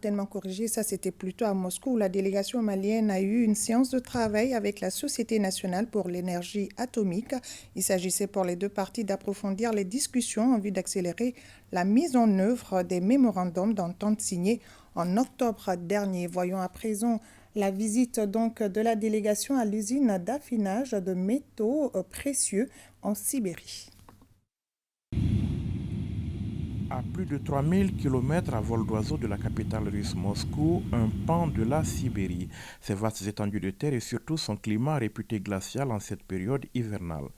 certainement corriger. Ça, c'était plutôt à Moscou où la délégation malienne a eu une séance de travail avec la Société nationale pour l'énergie atomique. Il s'agissait pour les deux parties d'approfondir les discussions en vue d'accélérer la mise en œuvre des mémorandums d'entente signés en octobre dernier. Voyons à présent la visite donc de la délégation à l'usine d'affinage de métaux précieux en Sibérie. À plus de 3000 km à vol d'oiseau de la capitale russe Moscou, un pan de la Sibérie. Ses vastes étendues de terre et surtout son climat réputé glacial en cette période hivernale.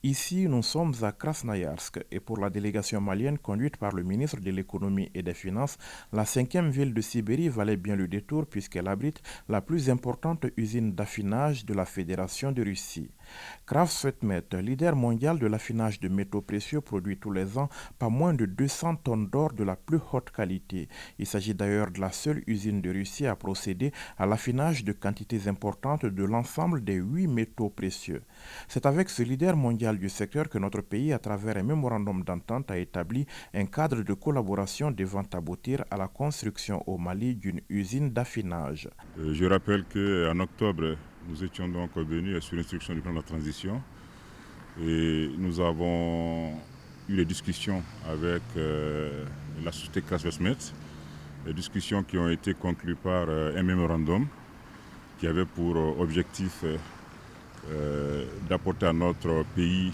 Ici, nous sommes à Krasnoyarsk et pour la délégation malienne conduite par le ministre de l'économie et des finances, la cinquième ville de Sibérie valait bien le détour puisqu'elle abrite la plus importante usine d'affinage de la Fédération de Russie. Kraftsvetmet, leader mondial de l'affinage de métaux précieux, produit tous les ans pas moins de 200 tonnes d'or de la plus haute qualité. Il s'agit d'ailleurs de la seule usine de Russie à procéder à l'affinage de quantités importantes de l'ensemble des 8 métaux précieux. C'est avec ce leader mondial du secteur que notre pays, à travers un mémorandum d'entente, a établi un cadre de collaboration devant aboutir à la construction au Mali d'une usine d'affinage. Je rappelle qu'en octobre, nous étions donc venus sur l'instruction du plan de la transition et nous avons eu des discussions avec la société Krasvetmet, des discussions qui ont été conclues par un mémorandum qui avait pour objectif d'apporter à notre pays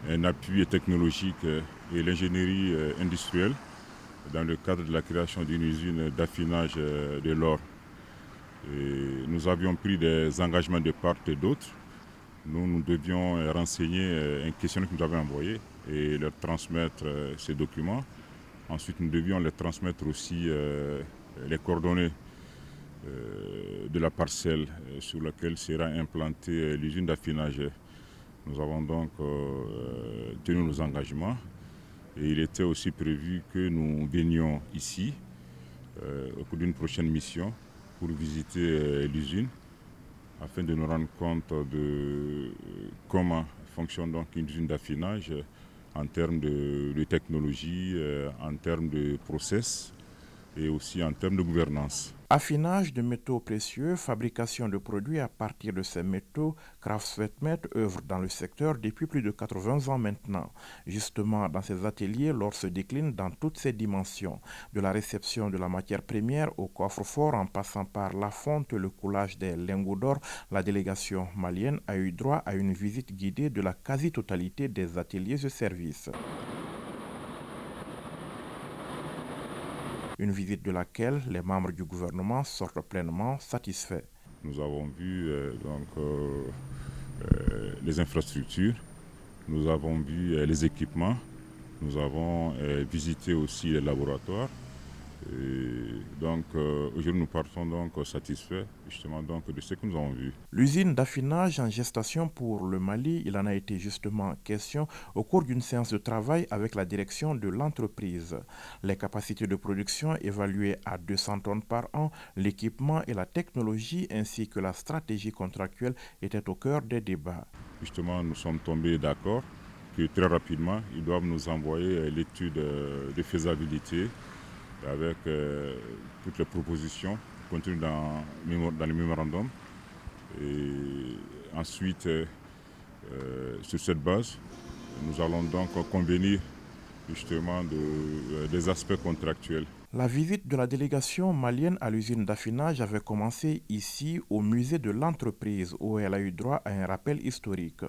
un appui technologique et l'ingénierie industrielle dans le cadre de la création d'une usine d'affinage de l'or. Et nous avions pris des engagements de part et d'autre. Nous devions renseigner un questionnaire que nous avions envoyé et leur transmettre ces documents. Ensuite, nous devions leur transmettre aussi les coordonnées de la parcelle sur laquelle sera implantée l'usine d'affinage. Nous avons donc tenu nos engagements et il était aussi prévu que nous venions ici au cours d'une prochaine mission pour visiter l'usine afin de nous rendre compte de comment fonctionne donc une usine d'affinage en termes de technologie, en termes de process et aussi en termes de gouvernance. Affinage de métaux précieux, fabrication de produits à partir de ces métaux, Kraftsvetmet œuvre dans le secteur depuis plus de 80 ans maintenant. Justement, dans ces ateliers, l'or se décline dans toutes ses dimensions, de la réception de la matière première au coffre-fort en passant par la fonte et le coulage des lingots d'or. La délégation malienne a eu droit à une visite guidée de la quasi-totalité des ateliers et services. Une visite de laquelle les membres du gouvernement sortent pleinement satisfaits. Nous avons vu les infrastructures, nous avons vu les équipements, nous avons visité aussi les laboratoires. Et donc aujourd'hui nous partons donc satisfaits justement donc de ce que nous avons vu. L'usine d'affinage en gestation pour le Mali, il en a été justement question au cours d'une séance de travail avec la direction de l'entreprise. Les capacités de production évaluées à 200 tonnes par an, l'équipement et la technologie ainsi que la stratégie contractuelle étaient au cœur des débats. Justement nous sommes tombés d'accord que très rapidement ils doivent nous envoyer l'étude de faisabilité avec toutes les propositions contenues dans le mémorandum. Et ensuite, sur cette base, nous allons donc convenir justement des aspects contractuels. La visite de la délégation malienne à l'usine d'affinage avait commencé ici au musée de l'entreprise où elle a eu droit à un rappel historique.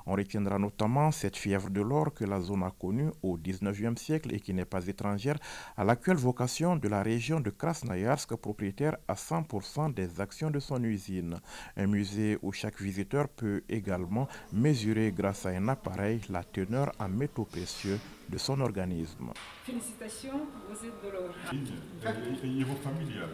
On retiendra notamment cette fièvre de l'or que la zone a connue au XIXe siècle et qui n'est pas étrangère à l'actuelle vocation de la région de Krasnoyarsk, propriétaire à 100% des actions de son usine. Un musée où chaque visiteur peut également mesurer grâce à un appareil la teneur en métaux précieux de son organisme. Félicitations, vous êtes de l'or. Et vos familiales.